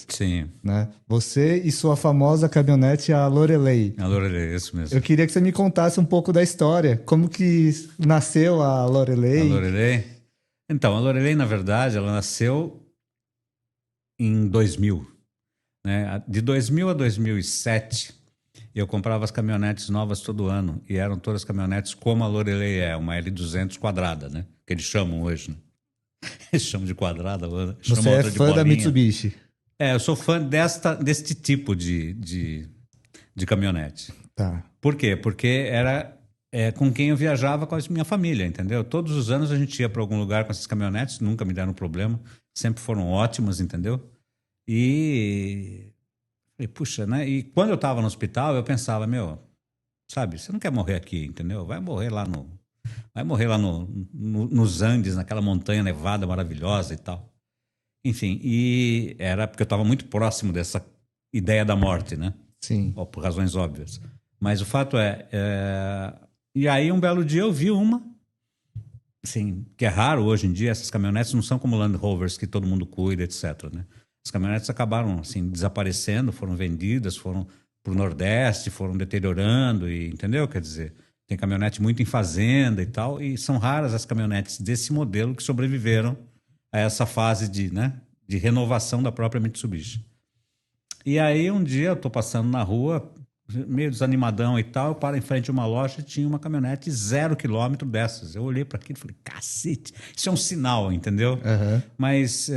Sim, né? Você e sua famosa caminhonete, a Lorelei. a Lorelei, isso mesmo. Eu queria que você me contasse um pouco da história. Como que nasceu a A Lorelei? Lorelei? Então, a Lorelei, na verdade, ela nasceu em 2000, né? De 2000 a 2007, eu comprava as caminhonetes novas todo ano, e eram todas caminhonetes como a Lorelei é, uma L200 quadrada, né? Que eles chamam hoje, né? Eles chamam de quadrada, Você chamam é outra de fã da bolinha. Mitsubishi. É, eu sou fã deste tipo de caminhonete. Tá. Por quê? Porque era com quem eu viajava com a minha família, entendeu? Todos os anos a gente ia para algum lugar com essas caminhonetes, nunca me deram problema, sempre foram ótimas, entendeu? E puxa, né? E quando eu estava no hospital, eu pensava, meu, sabe, você não quer morrer aqui, entendeu? Vai morrer lá nos Andes, naquela montanha nevada maravilhosa e tal. Enfim, e era porque eu estava muito próximo dessa ideia da morte, né? Sim. Ó, por razões óbvias. Mas o fato e aí um belo dia eu vi uma, assim, que é raro hoje em dia, essas caminhonetes não são como Land Rovers que todo mundo cuida, etc, né? As caminhonetes acabaram, assim, desaparecendo, foram vendidas, foram para o Nordeste, foram deteriorando, e, entendeu? Quer dizer, tem caminhonete muito em fazenda e tal, e são raras as caminhonetes desse modelo que sobreviveram a essa fase de renovação da própria Mitsubishi. E aí um dia eu tô passando na rua, meio desanimadão e tal, eu paro em frente a uma loja e tinha uma caminhonete 0 km dessas. Eu olhei para aquilo e falei, cacete, isso é um sinal, entendeu? Aham. Mas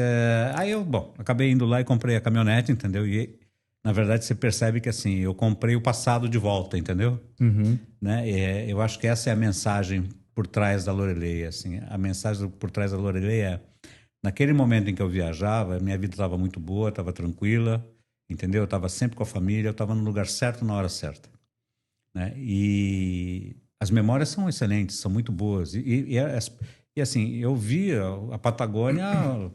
aí bom, acabei indo lá e comprei a caminhonete, entendeu? E na verdade você percebe que assim, eu comprei o passado de volta, entendeu? Uhum. Né? Eu acho que essa é a mensagem por trás da Lorelei, assim. A mensagem por trás da Lorelei é naquele momento em que eu viajava, minha vida estava muito boa, estava tranquila, entendeu? Eu estava sempre com a família, eu estava no lugar certo na hora certa, né? E as memórias são excelentes, são muito boas. E assim, eu via a Patagônia,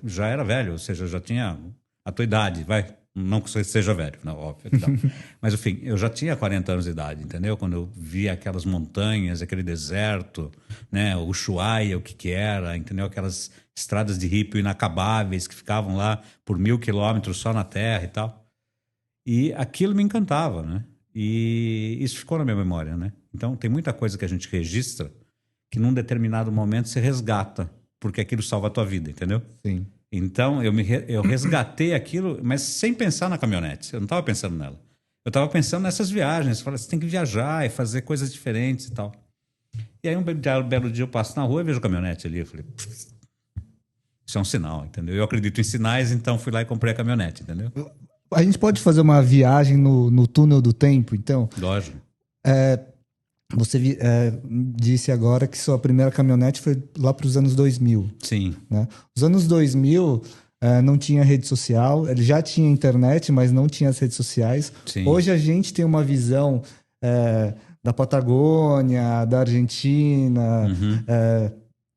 já era velho, ou seja, já tinha a tua idade, vai. Não que você seja velho, não, óbvio que não. Mas, enfim, eu já tinha 40 anos de idade, entendeu? Quando eu via aquelas montanhas, aquele deserto, né? O Ushuaia, o que que era, entendeu? Aquelas estradas de rio inacabáveis que ficavam lá por 1.000 km só na terra e tal. E aquilo me encantava, né? E isso ficou na minha memória, né? Então, tem muita coisa que a gente registra que num determinado momento se resgata, porque aquilo salva a tua vida, entendeu? Sim. Então, eu resgatei aquilo, mas sem pensar na caminhonete. Eu não estava pensando nela. Eu estava pensando nessas viagens. Eu falei, você tem que viajar e fazer coisas diferentes e tal. E aí, um belo dia, eu passo na rua e vejo a caminhonete ali. Eu falei, isso é um sinal, entendeu? Eu acredito em sinais, então fui lá e comprei a caminhonete, entendeu? A gente pode fazer uma viagem no túnel do tempo, então. Lógico. Você disse agora que sua primeira caminhonete foi lá para os anos 2000, Sim, né? Os anos 2000 não tinha rede social, ele já tinha internet, mas não tinha as redes sociais. sim. Hoje a gente tem uma visão da Patagônia, da Argentina, Uhum.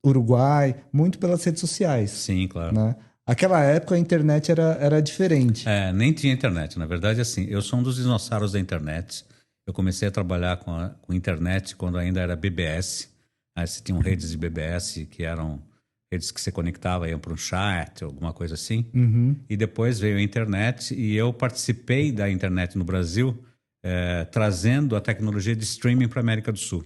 Uruguai, muito pelas redes sociais, Sim, claro. né? Aquela época a internet era diferente. Nem tinha internet. Na verdade, assim, eu sou um dos dinossauros da internet. Eu comecei a trabalhar com internet quando ainda era BBS. Aí você tinha redes de BBS que eram redes que você conectava, iam para um chat, alguma coisa assim. Uhum. E depois veio a internet e eu participei da internet no Brasil, trazendo a tecnologia de streaming para a América do Sul.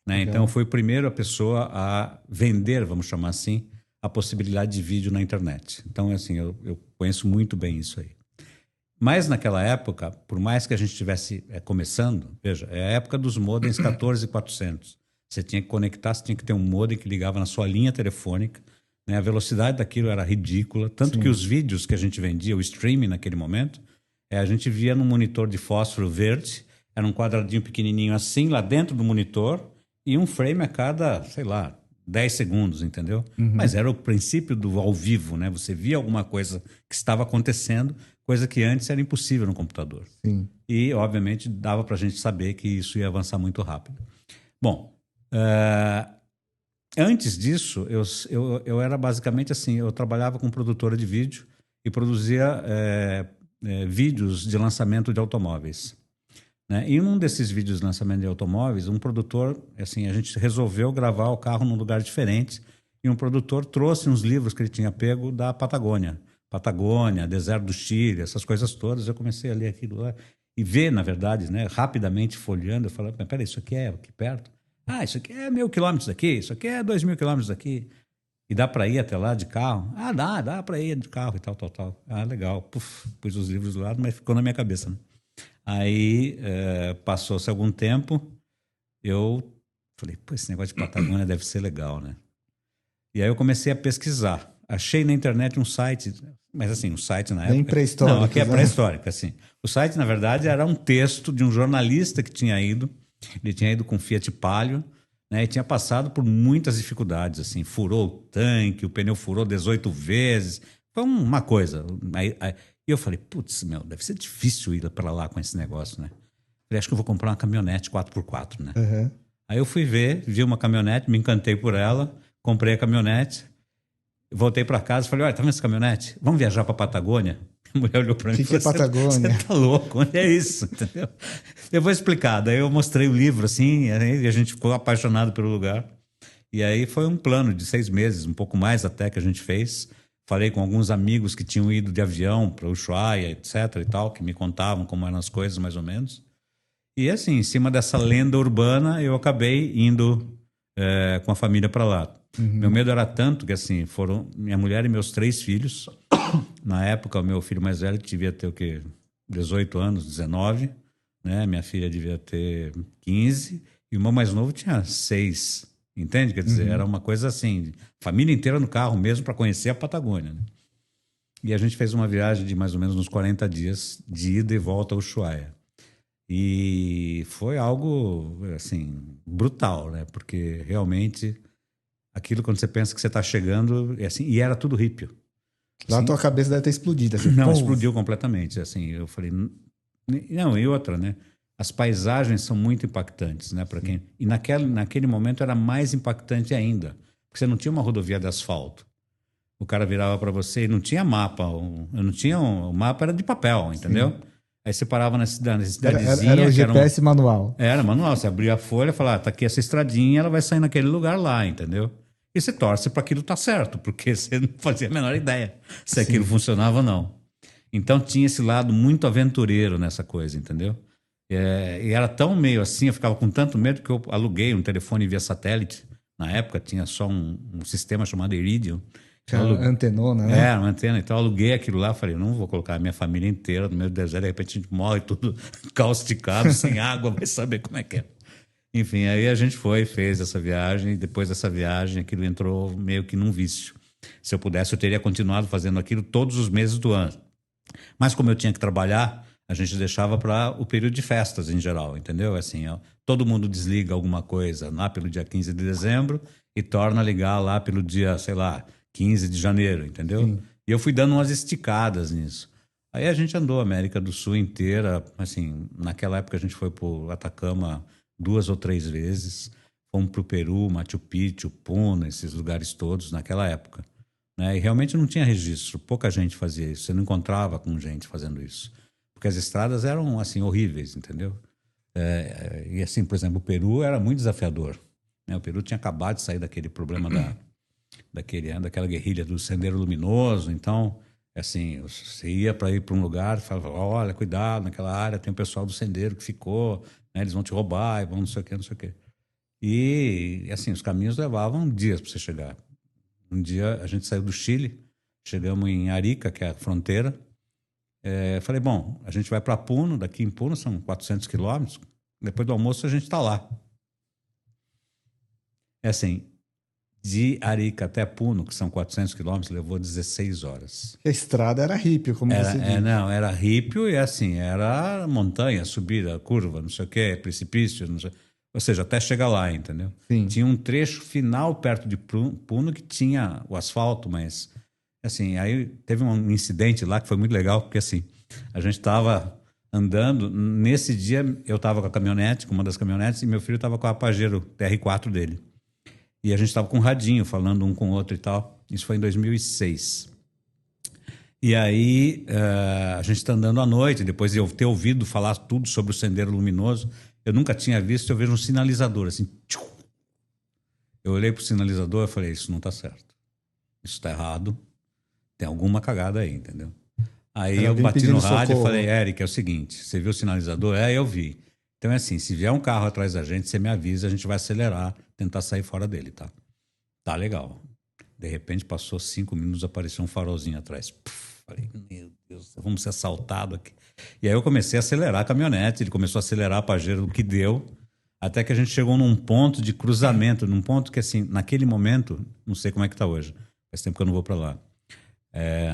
Né? Então, eu Legal. fui a primeira pessoa a vender, vamos chamar assim, a possibilidade de vídeo na internet. Então, assim, eu conheço muito bem isso aí. Mas naquela época, por mais que a gente estivesse começando, veja, é a época dos modems 14400. Você tinha que conectar, você tinha que ter um modem que ligava na sua linha telefônica, né? A velocidade daquilo era ridícula, tanto que Sim. os vídeos que a gente vendia, o streaming naquele momento, a gente via num monitor de fósforo verde, era um quadradinho pequenininho assim, lá dentro do monitor, e um frame a cada, sei lá, 10 segundos, entendeu? Uhum. Mas era o princípio do ao vivo, né? Você via alguma coisa que estava acontecendo, coisa que antes era impossível no computador. Sim. E, obviamente, dava para a gente saber que isso ia avançar muito rápido. Bom, antes disso, eu era basicamente assim, eu trabalhava com produtora de vídeo e produzia vídeos de lançamento de automóveis. Né? E num desses vídeos de lançamento de automóveis, um produtor, assim, a gente resolveu gravar o carro num lugar diferente e um produtor trouxe uns livros que ele tinha pego da Patagônia. Patagônia, deserto do Chile, essas coisas todas. Eu comecei a ler aquilo lá e ver, na verdade, né, rapidamente folheando, eu falava, mas peraí, isso aqui é aqui perto? Ah, isso aqui é 1.000 quilômetros daqui, isso aqui é 2.000 quilômetros daqui. E dá para ir até lá de carro? Ah, dá para ir de carro e tal, tal, tal. Ah, legal. Puf, pus os livros do lado, mas ficou na minha cabeça, né? Aí, passou-se algum tempo, eu falei, pô, esse negócio de Patagônia deve ser legal, né? E aí eu comecei a pesquisar. Achei na internet um site, mas assim, um site na época... Bem pré-histórico. Não, aqui é né? pré-histórico, assim. O site, na verdade, era um texto de um jornalista que tinha ido, ele tinha ido com Fiat Palio, né, e tinha passado por muitas dificuldades, assim, furou o tanque, o pneu furou 18 vezes, foi uma coisa. E eu falei, putz, meu, deve ser difícil ir para lá com esse negócio, né? Falei, acho que eu vou comprar uma caminhonete 4x4, né? Uhum. Aí eu fui ver, vi uma caminhonete, me encantei por ela, comprei a caminhonete, voltei para casa e falei, olha, tá vendo essa caminhonete? Vamos viajar para Patagônia? A mulher olhou para mim e Que é falou, Patagônia? você tá louco, onde é isso? Entendeu? Eu vou explicar. Daí eu mostrei o livro, assim, e a gente ficou apaixonado pelo lugar. E aí foi um plano de 6 meses, um pouco mais até, que a gente fez. Falei com alguns amigos que tinham ido de avião para Ushuaia, etc. e tal, que me contavam como eram as coisas, mais ou menos. E assim, em cima dessa lenda urbana, eu acabei indo com a família para lá. Meu medo era tanto que, assim, foram minha mulher e meus 3 filhos. Na época, o meu filho mais velho devia ter o quê? 18 anos, 19, né? Minha filha devia ter 15 e o meu mais novo tinha 6. Entende? Quer dizer, era uma coisa assim, família inteira no carro mesmo para conhecer a Patagônia, né? E a gente fez uma viagem de mais ou menos uns 40 dias de ida e volta ao Ushuaia. E foi algo, assim, brutal, né? Porque realmente aquilo quando você pensa que você está chegando, é assim, e era tudo hippie. Lá a Assim, tua cabeça deve ter explodido. Assim, não, pum. explodiu completamente. Assim, eu falei, não, e outra, né? As paisagens são muito impactantes, né? Para quem e naquele momento era mais impactante ainda, porque você não tinha uma rodovia de asfalto. O cara virava para você e não tinha mapa, eu não tinha o mapa era de papel, entendeu? Sim. Aí você parava na Era cidadezinha, o que era um, GPS manual. era manual, você abria a folha e falava, tá aqui essa estradinha, ela vai sair naquele lugar lá, entendeu? E você torce para aquilo estar certo, porque você não fazia a menor ideia se aquilo funcionava ou não. Então tinha esse lado muito aventureiro nessa coisa, entendeu? E era tão meio assim, eu ficava com tanto medo que eu aluguei um telefone via satélite. Na época tinha só um sistema chamado Iridium. Que é antenona, né? Uma antena. Então eu aluguei aquilo lá, falei, não vou colocar a minha família inteira no meio do deserto, de repente a gente morre tudo causticado, sem água, vai saber como é que é. Enfim, aí a gente foi, fez essa viagem, e depois dessa viagem aquilo entrou meio que num vício. Se eu pudesse, eu teria continuado fazendo aquilo todos os meses do ano. Mas como eu tinha que trabalhar, a gente deixava para o período de festas em geral, entendeu? Assim, ó, todo mundo desliga alguma coisa lá pelo dia 15 de dezembro e torna a ligar lá pelo dia, sei lá, 15 de janeiro, entendeu? Sim. E eu fui dando umas esticadas nisso. Aí a gente andou a América do Sul inteira, assim, naquela época a gente foi para o Atacama 2 ou 3 vezes, fomos para o Peru, Machu Picchu, Puna, esses lugares todos naquela época. Né? E realmente não tinha registro, pouca gente fazia isso, você não encontrava com gente fazendo isso. Porque as estradas eram, assim, horríveis, entendeu? E assim, por exemplo, o Peru era muito desafiador. Né? O Peru tinha acabado de sair daquele problema daquela guerrilha do Sendero Luminoso, então, assim, você ia para ir para um lugar e falava, olha, cuidado, naquela área tem o pessoal do Sendero que ficou, né? Eles vão te roubar e vão não sei o quê, não sei o quê. E, assim, os caminhos levavam dias para você chegar. Um dia a gente saiu do Chile, chegamos em Arica, que é a fronteira. Falei, bom, a gente vai para Puno, daqui em Puno são 400 quilômetros, depois do almoço a gente está lá. É assim, de Arica até Puno, que são 400 quilômetros, levou 16 horas. A estrada era hippie, como você disse. Não, era rípio e assim, era montanha, subida, curva, não sei o quê, precipício, não sei. Ou seja, até chegar lá, entendeu? Sim. Tinha um trecho final perto de Puno que tinha o asfalto, mas assim, aí teve um incidente lá que foi muito legal, porque assim, a gente estava andando, nesse dia eu estava com a caminhonete, com uma das caminhonetes, e meu filho estava com a Pajero TR4 dele. E a gente estava com um radinho, falando um com o outro e tal. Isso foi em 2006. E aí a gente está andando à noite, depois de eu ter ouvido falar tudo sobre o Sendero Luminoso, eu nunca tinha visto, eu vejo um sinalizador, assim. Tchum. Eu olhei para o sinalizador e falei, isso não está certo. Isso está errado. tem alguma cagada aí, entendeu? Aí Era eu alguém bati no pedindo rádio e socorro. falei, Eric, é o seguinte, você viu o sinalizador? É, eu vi. Então é assim, se vier um carro atrás da gente, você me avisa, a gente vai acelerar, tentar sair fora dele, tá? Tá legal. De repente passou 5 minutos, apareceu um farolzinho atrás. Puf, falei, meu Deus, vamos ser assaltados aqui. E aí eu comecei a acelerar a caminhonete, ele começou a acelerar a pajeira, o que deu, até que a gente chegou num ponto de cruzamento, num ponto que assim, naquele momento, não sei como é que tá hoje, faz tempo que eu não vou para lá.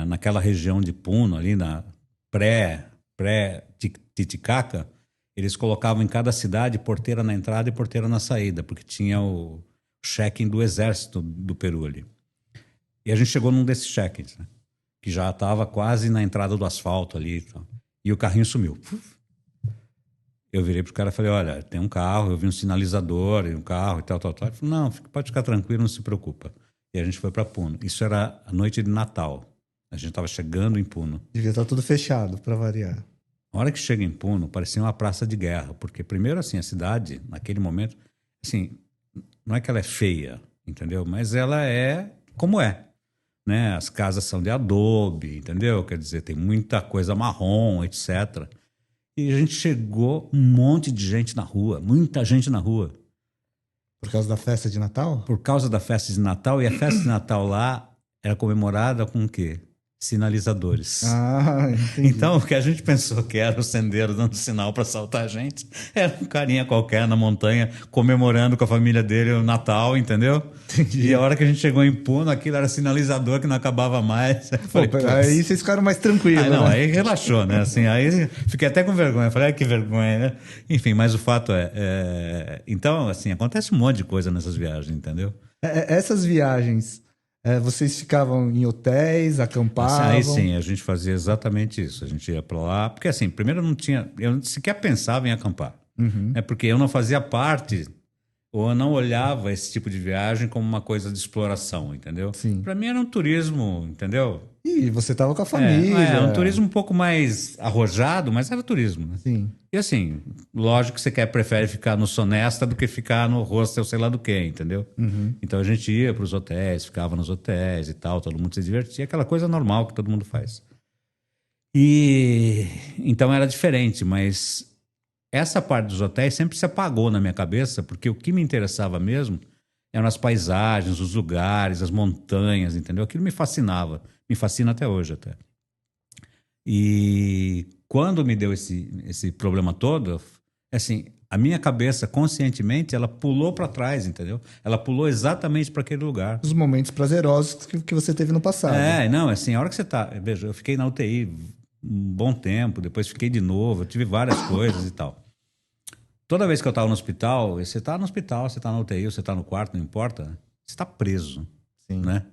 Naquela região de Puno, ali na pré-Titicaca, eles colocavam em cada cidade porteira na entrada e porteira na saída, porque tinha o check-in do exército do Peru ali. E a gente chegou num desses check-ins, né? Que já estava quase na entrada do asfalto ali. E o carrinho sumiu. Eu virei pro cara e falei, olha, tem um carro, eu vi um sinalizador e um carro e tal, tal, tal. Ele falou, não, pode ficar tranquilo, não se preocupa. E a gente foi para Puno. Isso era a noite de Natal. A gente estava chegando em Puno. Devia estar tudo fechado, para variar. A hora que chega em Puno, parecia uma praça de guerra, porque primeiro assim, a cidade, naquele momento, assim, não é que ela é feia, entendeu? Mas ela é como é, né? As casas são de adobe, entendeu? Quer dizer, tem muita coisa marrom, etc. E a gente chegou, um monte de gente na rua, muita gente na rua, Por causa da festa de Natal? por causa da festa de Natal, e a festa de Natal lá era comemorada com o quê? Sinalizadores. Ah, entendi. Então, o que a gente pensou que era o sendeiro dando sinal para assaltar a gente, era um carinha qualquer na montanha comemorando com a família dele o Natal, entendeu? Entendi. E a hora que a gente chegou em Puno, aquilo era sinalizador que não acabava mais. Eu falei, Pô, "Putz." aí vocês ficaram mais tranquilos, Aí não, né? aí relaxou, né? Assim, aí fiquei até com vergonha. Falei, que vergonha, né? Enfim, mas o fato então, assim, acontece um monte de coisa nessas viagens, entendeu? Essas viagens, vocês ficavam em hotéis, Assim, acampavam? aí sim, a gente fazia exatamente isso. A gente ia para lá, porque assim, primeiro eu sequer pensava em acampar. Uhum. É porque eu não fazia parte, ou eu não olhava esse tipo de viagem como uma coisa de exploração, entendeu? Sim. Para mim era um turismo, entendeu? E você tava com a família. Um turismo um pouco mais arrojado, mas era turismo, né? Sim. E assim, lógico que você prefere ficar no Sonesta do que ficar no hostel, sei lá do que, entendeu? Uhum. Então a gente ia para os hotéis, ficava nos hotéis e tal, todo mundo se divertia, aquela coisa normal que todo mundo faz. E então era diferente, mas essa parte dos hotéis sempre se apagou na minha cabeça, porque o que me interessava mesmo eram as paisagens, os lugares, as montanhas, entendeu? Aquilo me fascinava, me fascina até hoje até. E quando me deu esse problema todo, assim, a minha cabeça conscientemente ela pulou para trás, entendeu? Ela pulou exatamente para aquele lugar. Os momentos prazerosos que você teve no passado. Não, assim, a hora que você tá, veja, eu fiquei na UTI um bom tempo, depois fiquei de novo, eu tive várias coisas e tal. Toda vez que eu estava no hospital, você está no hospital, você está na UTI, você está no quarto, não importa, você está preso, Sim. né?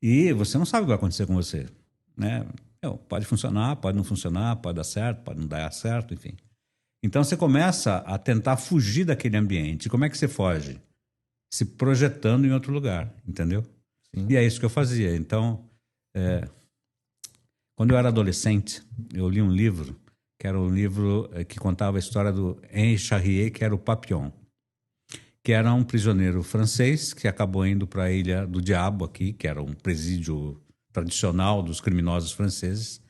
E você não sabe o que vai acontecer com você, né? Pode funcionar, pode não funcionar, pode dar certo, pode não dar certo, enfim. Então você começa a tentar fugir daquele ambiente. E como é que você foge? Se projetando em outro lugar, entendeu? Sim. E é isso que eu fazia. Então, quando eu era adolescente, eu li um livro, que era um livro que contava a história do Henri Charrier, que era o Papillon, que era um prisioneiro francês que acabou indo para a Ilha do Diabo aqui, que era um presídio tradicional dos criminosos franceses.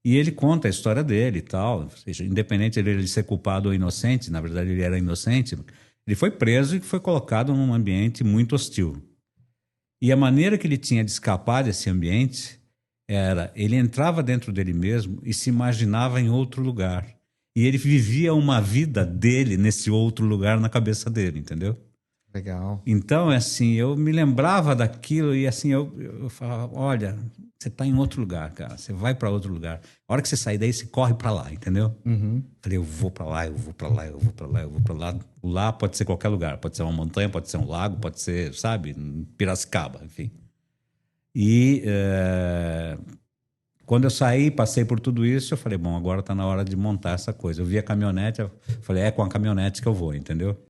E ele conta a história dele e tal, ou seja, independente de ele ser culpado ou inocente, na verdade ele era inocente, ele foi preso e foi colocado num ambiente muito hostil. E a maneira que ele tinha de escapar desse ambiente era, ele entrava dentro dele mesmo e se imaginava em outro lugar. E ele vivia uma vida dele nesse outro lugar na cabeça dele, entendeu? Legal. Então, assim, eu me lembrava daquilo e assim, eu falava, olha, você está em outro lugar, cara, você vai para outro lugar. A hora que você sair daí, você corre para lá, entendeu? Uhum. Falei, eu vou para lá, eu vou para lá, eu vou para lá, eu vou para lá. Lá pode ser qualquer lugar, pode ser uma montanha, pode ser um lago, pode ser, sabe, Piracicaba, enfim. E quando eu saí, passei por tudo isso, eu falei, bom, agora está na hora de montar essa coisa. Eu vi a caminhonete, eu falei, com a caminhonete que eu vou, entendeu?